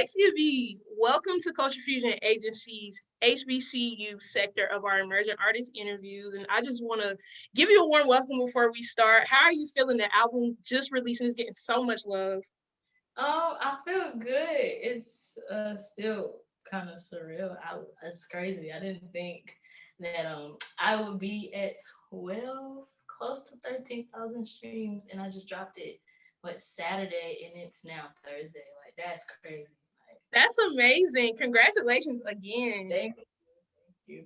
Lexia V. Welcome to Culture Fusion Agency's HBCU sector of our emerging artist interviews. And I just want to give you a warm welcome before we start. How are you feeling? The album just releasing is getting so much love. I feel good. It's still kind of surreal. It's crazy. I didn't think that I would be at 12, close to 13,000 streams, and I just dropped it Saturday, and it's now Thursday. Like that's crazy. Like That's amazing. Congratulations again.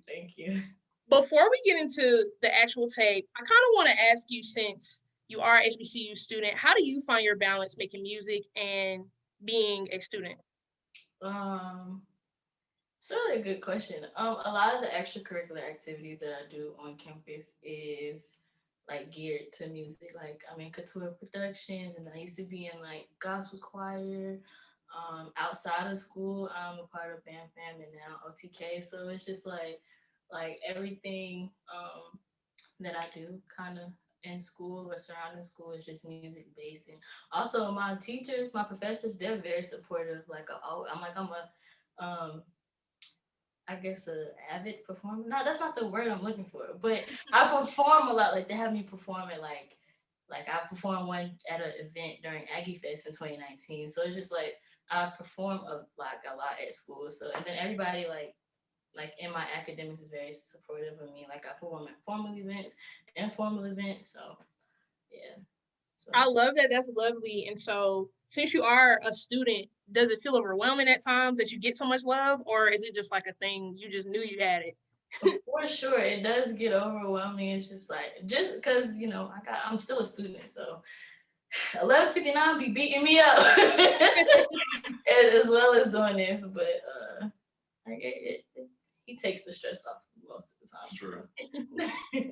thank you. Before we get into the actual tape, I kind of want to ask you, since you are an HBCU student, how do you find your balance making music and being a student? Um, it's really a good question. A lot of the extracurricular activities that I do on campus is like geared to music. Like I'm in couture productions, and I used to be in like gospel choir. Outside of school, I'm a part of Band Fam and now OTK. So it's just like everything that I do kind of in school or surrounding school is just music based. And also my teachers, my professors, they're very supportive. I'm a I guess a avid performer. No, that's not the word I'm looking for. But I perform a lot. Like they have me perform at like I performed one at an event during Aggie Fest in 2019. So it's just like I perform a lot at school. So and then everybody like in my academics is very supportive of me. Like I perform at formal events, informal events. So yeah. So I love that. That's lovely. And so, since you are a student, does it feel overwhelming at times that you get so much love, or is it just like a thing you just knew you had it? for sure, it does get overwhelming. It's just because I'm still a student, so 11:59 be beating me up as well as doing this, but like he takes the stress off most of the time. True. So.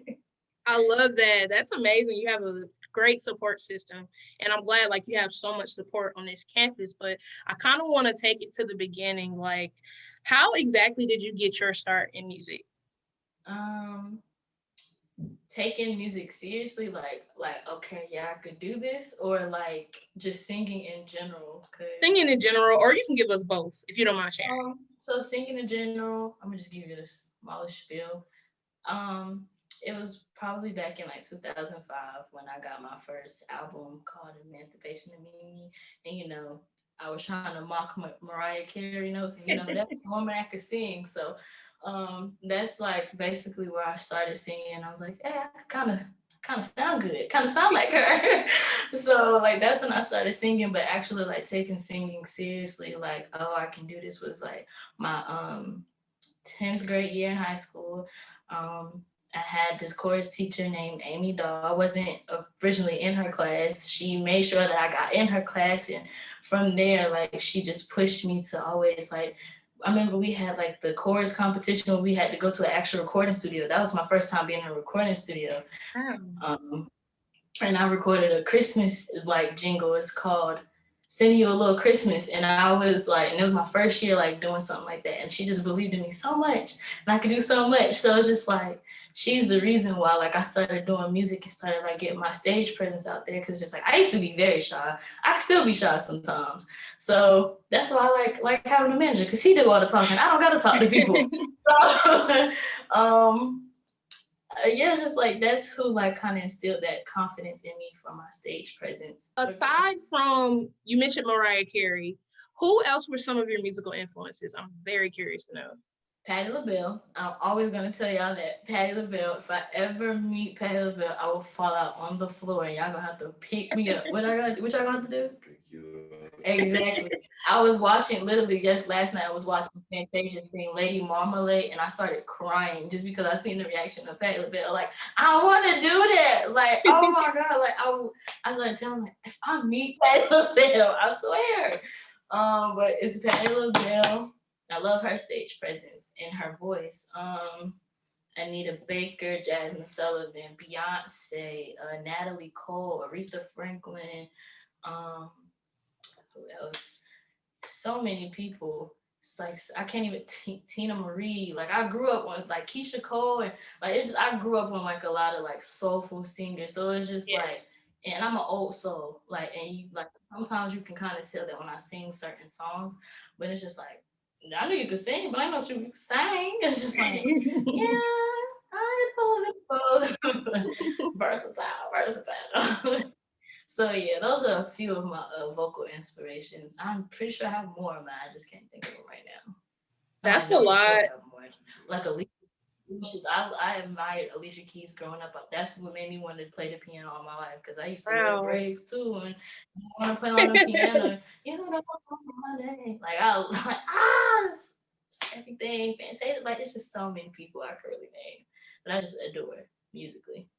I love that. That's amazing. You have a great support system, and I'm glad like you have so much support on this campus. But I kind of want to take it to the beginning. Like, how exactly did you get your start in music? um Taking music seriously, like okay, yeah, I could do this, or like just singing in general. Singing in general, or you can give us both if you don't mind sharing. So singing in general, I'm gonna just give you the smallest spiel. Um, it was probably back in like 2005 when I got my first album called Emancipation of Me. And, I was trying to mock Mariah Carey notes. And, that's a woman I could sing. So that's like basically where I started singing. And I was like, hey, I could kind of sound good, kind of sound like her. So like that's when I started singing, but actually like taking singing seriously, like, oh, I can do this, was like my 10th grade year in high school. I had this chorus teacher named Amy Daw. I wasn't originally in her class. She made sure that I got in her class. And from there, like, she just pushed me to always, like, I remember we had, like, the chorus competition where we had to go to an actual recording studio. That was my first time being in a recording studio. And I recorded a Christmas, like, jingle. It's called Sending You a Little Christmas. And I was like, and it was my first year like doing something like that. And she just believed in me so much and I could do so much. So it's just like, she's the reason why like I started doing music and started like getting my stage presence out there. Cause just like, I used to be very shy. I can still be shy sometimes. So that's why I like having a manager, cause he do all the talking. I don't got to talk to people. So, yeah, just like that's who like kind of instilled that confidence in me for my stage presence. Aside from, you mentioned Mariah Carey, who else were some of your musical influences? I'm very curious to know. Patti LaBelle. I'm always gonna tell y'all that Patti LaBelle. If I ever meet Patti LaBelle, I will fall out on the floor, and y'all gonna have to pick me up. What y'all gonna have to do? Pick you up. Exactly. I was watching literally just last night. I was watching Fantasia sing Lady Marmalade, and I started crying just because I seen the reaction of Patti LaBelle. Like, I want to do that. Like, oh my god. Like, I started telling like, if I meet Patti LaBelle, I swear. But it's Patti LaBelle. I love her stage presence and her voice. Anita Baker, Jasmine Sullivan, Beyonce, Natalie Cole, Aretha Franklin. Who else? So many people. It's like I can't even Tina Marie. Like I grew up with like Keisha Cole, and like I grew up on like a lot of like soulful singers. So it's just like And I'm an old soul, like, and you like sometimes you can kind of tell that when I sing certain songs, but it's just like I knew you could sing, but I know you sang. It's just like, yeah, I pull it versatile. So yeah, those are a few of my vocal inspirations. I'm pretty sure I have more, but I just can't think of them right now. I That's a know for sure lot. I have more. Like I admired Alicia Keys growing up. That's what made me want to play the piano all my life because I used to wear Wow. braids too and I want to play on the piano. You know my name. Like I like just everything fantastic. Like it's just so many people I could really name that I just adore musically.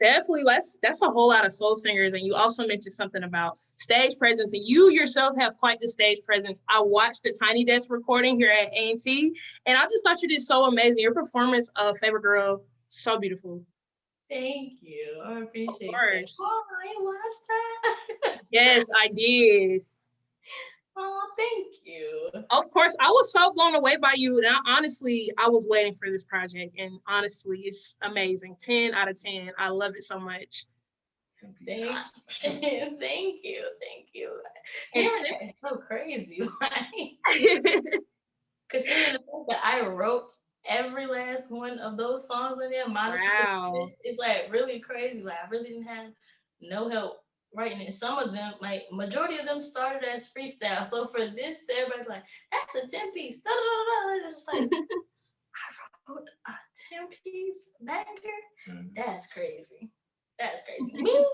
Definitely, that's a whole lot of soul singers, and you also mentioned something about stage presence, and you yourself have quite the stage presence. I watched the Tiny Desk recording here at A&T, and I just thought you did so amazing. Your performance of Favorite Girl, so beautiful. Thank you. I Of appreciate that. course. Oh, I watched that. Yes, I did. Oh, thank you. Of course, I was so blown away by you. And honestly, I was waiting for this project, and honestly, it's amazing. 10 out of 10. I love it so much. Thank, thank you, thank you. And Yeah, since it's so crazy. Like, considering the fact that I wrote every last one of those songs in there, minus the wow. it's like really crazy. Like I really didn't have no help writing it. Some of them, like majority of them, started as freestyle. So for this, to everybody like that's a 10-piece. Da, da, da, da. It's just like I wrote a 10-piece banger. Mm-hmm. That's crazy. That's crazy. Me,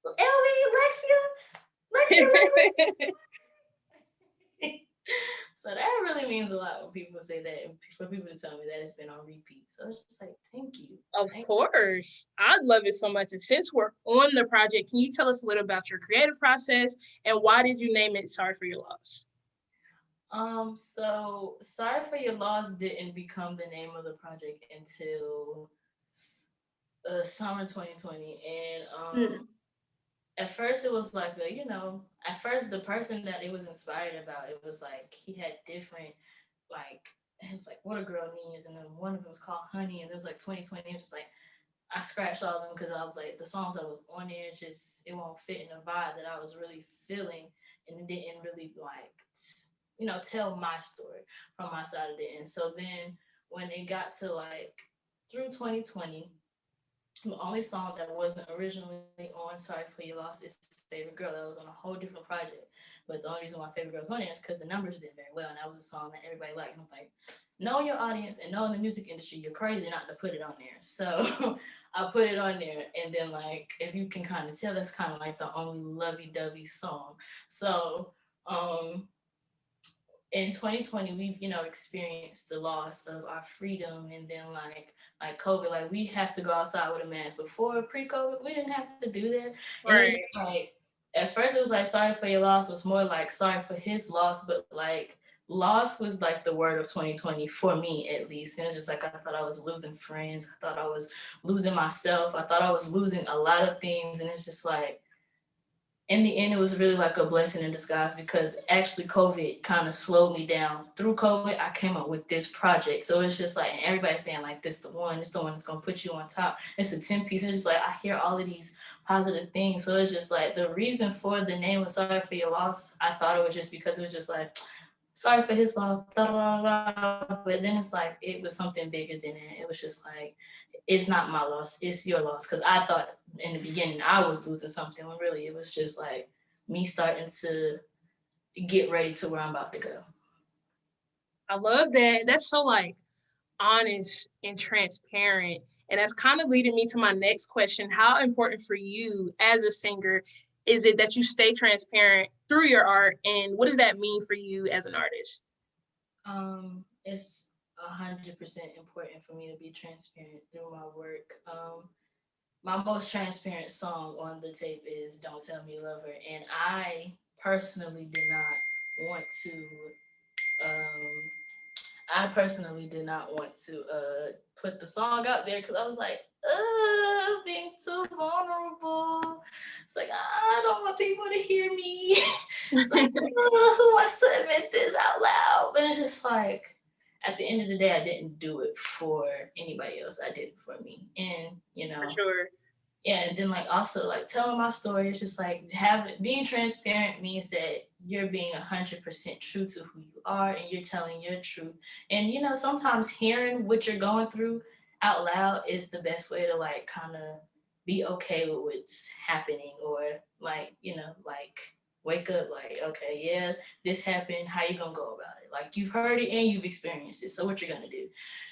Lexia. So that really means a lot when people say that, and for people to tell me that it's been on repeat. So it's just like, thank you. Of Thank course. I love it so much. And since we're on the project, can you tell us a little about your creative process and why did you name it Sorry for Your Loss? So Sorry for Your Loss didn't become the name of the project until summer 2020. And Hmm. at first it was like at first the person that it was inspired about, it was like he had different like it was like what a girl needs, and then one of them was called Honey, and it was like 2020. It was just like I scratched all of them because I was like the songs that was on there just it won't fit in the vibe that I was really feeling, and it didn't really like tell my story from my side of it. And so then when it got to like through 2020, the only song that wasn't originally on Sorry for Your Loss is Favorite Girl. That was on a whole different project. But the only reason why Favorite Girl was on there is because the numbers did very well. And that was a song that everybody liked. And I was like, knowing your audience and knowing the music industry, you're crazy not to put it on there. So I put it on there. And then, like, if you can kind of tell, that's kind of like the only lovey dovey song. So, in 2020 we've experienced the loss of our freedom, and then like COVID, like we have to go outside with a mask. Before pre-COVID we didn't have to do that. And it's just Right. like at first it was like sorry for your loss was more like sorry for his loss, but like loss was like the word of 2020 for me at least. And it's just like I thought I was losing friends, I thought I was losing myself, I thought I was losing a lot of things. And it's just like in the end, it was really like a blessing in disguise because actually COVID kind of slowed me down. Through COVID, I came up with this project. So it's just like, and everybody's saying like, this the one that's going to put you on top. It's a 10-piece. It's just like, I hear all of these positive things. So it's just like the reason for the name of Sorry for Your Loss, I thought it was just because it was just like, sorry for his loss, da, da, da, da. But then it's like, it was something bigger than that. It was just like, it's not my loss, it's your loss. Because I thought in the beginning I was losing something when really it was just like me starting to get ready to where I'm about to go. I love that. That's so like honest and transparent. And that's kind of leading me to my next question. How important for you as a singer is it that you stay transparent through your art? And what does that mean for you as an artist? It's 100% important for me to be transparent through my work. My most transparent song on the tape is "Don't Tell Me Lover," and I personally did not want to um, put the song out there because I was like, being too vulnerable. It's like I don't want people to hear me. It's like, who wants to admit this out loud? But it's just like, at the end of the day, I didn't do it for anybody else. I did it for me, and For sure. yeah, and then like also like telling my story is just like being transparent means that you're being 100% true to who you are and you're telling your truth. And you know, sometimes hearing what you're going through out loud is the best way to like kind of be okay with what's happening, or like, you know, like wake up like, okay, yeah, this happened, how you gonna go about it? Like you've heard it and you've experienced it, so what you're gonna do?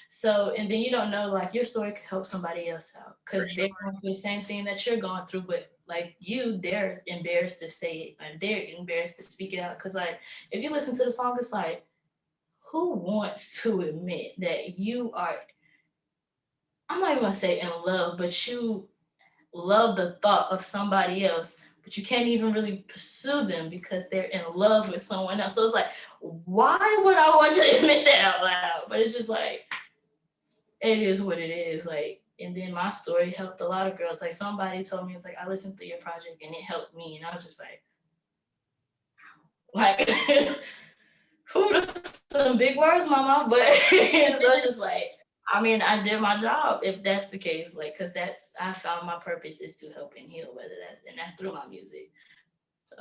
So, and then you don't know, like your story could help somebody else out For because sure. they're going through the same thing that you're going through, but like you, they're embarrassed to say it, and they're embarrassed to speak it out. Because like if you listen to the song, it's like, who wants to admit that you are? I'm not even gonna say in love, but you love the thought of somebody else, but you can't even really pursue them because they're in love with someone else. So it's like, why would I want to admit that out loud? But it's just like it is what it is. Like, and then my story helped a lot of girls. Like somebody told me, it's like, I listened to your project and it helped me. And I was just like who does some big words, mama? But so it's just like, I mean, I did my job if that's the case. Like, cause that's, I found my purpose is to help and heal, whether that's, and that's through my music. So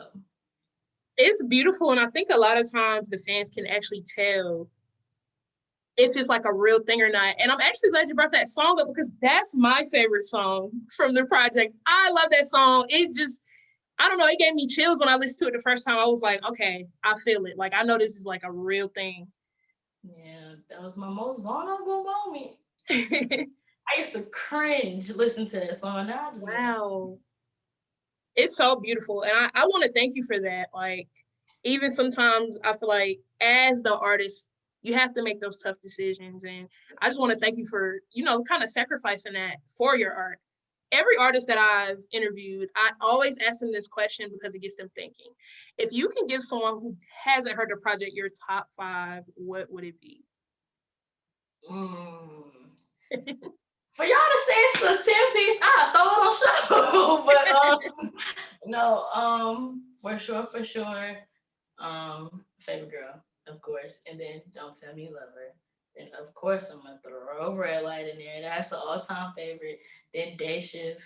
It's beautiful, and I think a lot of times the fans can actually tell if it's like a real thing or not. And I'm actually glad you brought that song up because that's my favorite song from the project. I love that song. It just, I don't know, it gave me chills when I listened to it the first time. I was like, okay, I feel it. Like, I know this is like a real thing. yeah, that was my most vulnerable moment. I used to cringe listen to that song. Now I just be like, Wow. It's so beautiful. And I want to thank you for that. Like, even sometimes I feel like as the artist, you have to make those tough decisions. And I just want to thank you for, kind of sacrificing that for your art. Every artist that I've interviewed, I always ask them this question because it gets them thinking. If you can give someone who hasn't heard the project your top 5, what would it be? mm. For y'all to say it's a 10-piece, I throw it on show. But no, for sure, favorite girl, of course, and then Don't Tell Me You Love Her. Then of course I'm gonna throw Red Light in there. That's an all-time favorite. Then Day Shift,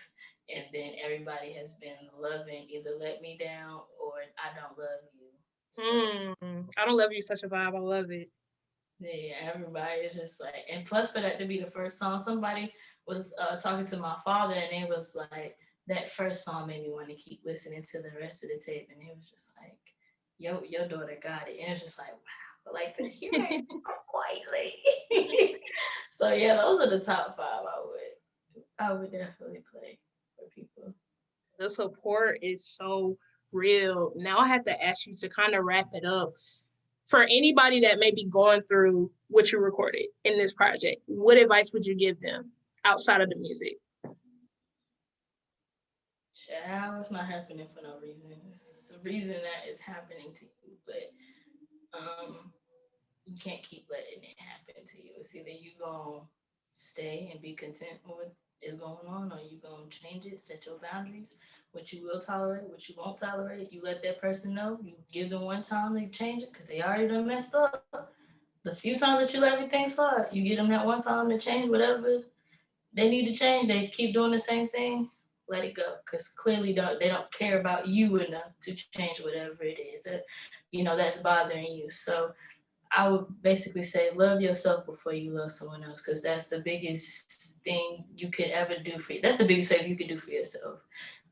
and then everybody has been loving either Let Me Down or I Don't Love You. So I don't love you, such a vibe. I love it. yeah, everybody is just like, and plus for that to be the first song, somebody was talking to my father, and it was like that first song made me want to keep listening to the rest of the tape, and it was just like, your daughter got it, and it's just like, wow, like to hear it quietly. So yeah, those are the top 5 I would definitely play for people. The support is so real. Now I have to ask you to kind of wrap it up. For anybody that may be going through what you recorded in this project, what advice would you give them outside of the music? Child, it's not happening for no reason. It's the reason that it's happening to you, but you can't keep letting it happen to you. It's either you gonna stay and be content with what is going on, or you gonna change it, set your boundaries, what you will tolerate, what you won't tolerate. You let that person know. You give them one time to change it because they already done messed up. The few times that you let everything slide, you give them that one time to change whatever they need to change. They keep doing the same thing. Let it go, because clearly they don't care about you enough to change whatever it is that that's bothering you. So I would basically say love yourself before you love someone else, because that's the biggest thing you could ever do for you. That's the biggest favor you could do for yourself.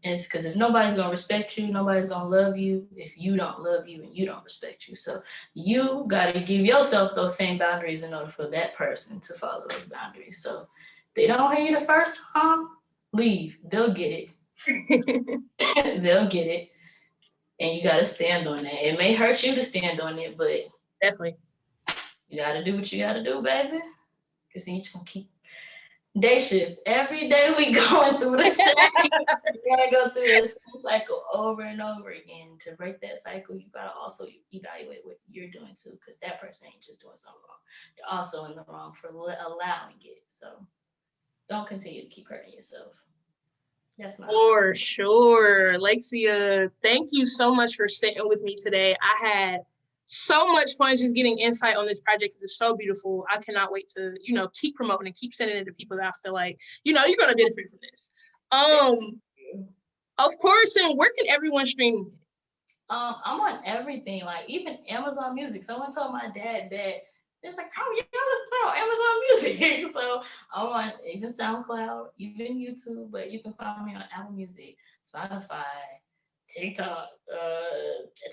And it's because if nobody's gonna respect you, nobody's gonna love you if you don't love you and you don't respect you. So you gotta give yourself those same boundaries in order for that person to follow those boundaries. So if they don't hear you the first time, leave. They'll get it. They'll get it. And you gotta stand on that. It may hurt you to stand on it, but Definitely. you gotta do what you gotta do, baby. Because then you're just gonna keep day shift. Every day we going through the same. You gotta go through the same cycle over and over again. To break that cycle, you gotta also evaluate what you're doing too, because that person ain't just doing something wrong. You're also in the wrong for allowing it. So don't continue to keep hurting yourself. That's not. For sure. Lexia, thank you so much for sitting with me today. I had so much fun just getting insight on this project because it's so beautiful. I cannot wait to, keep promoting and keep sending it to people that I feel like, you're going to benefit from this. Of course, and where can everyone stream? I'm on everything, like even Amazon Music. Someone told my dad that it's like, oh, you know, listen to Amazon Music. So I'm on even SoundCloud, even YouTube, but you can find me on Apple Music, Spotify, TikTok,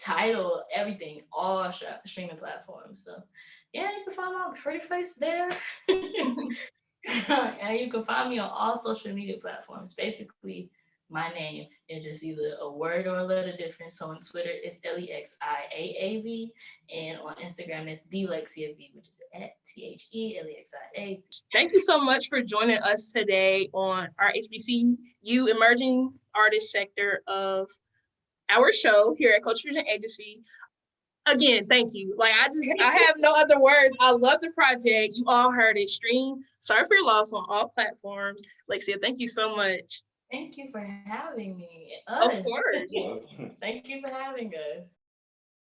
Tidal, everything, all streaming platforms. So yeah, you can find my pretty face there. And you can find me on all social media platforms. Basically, my name is just either a word or a letter different. So on Twitter, it's LEXIAAV, and on Instagram, it's the Lexia V, which is at THELEXIA. Thank you so much for joining us today on our HBCU Emerging Artist sector of our show here at Culture Fusion Agency. Again, thank you. Like, I have no other words. I love the project. You all heard it. Stream Sorry for Your Loss on all platforms. Lexia, thank you so much. Thank you for having me. Of course. Thank you for having us.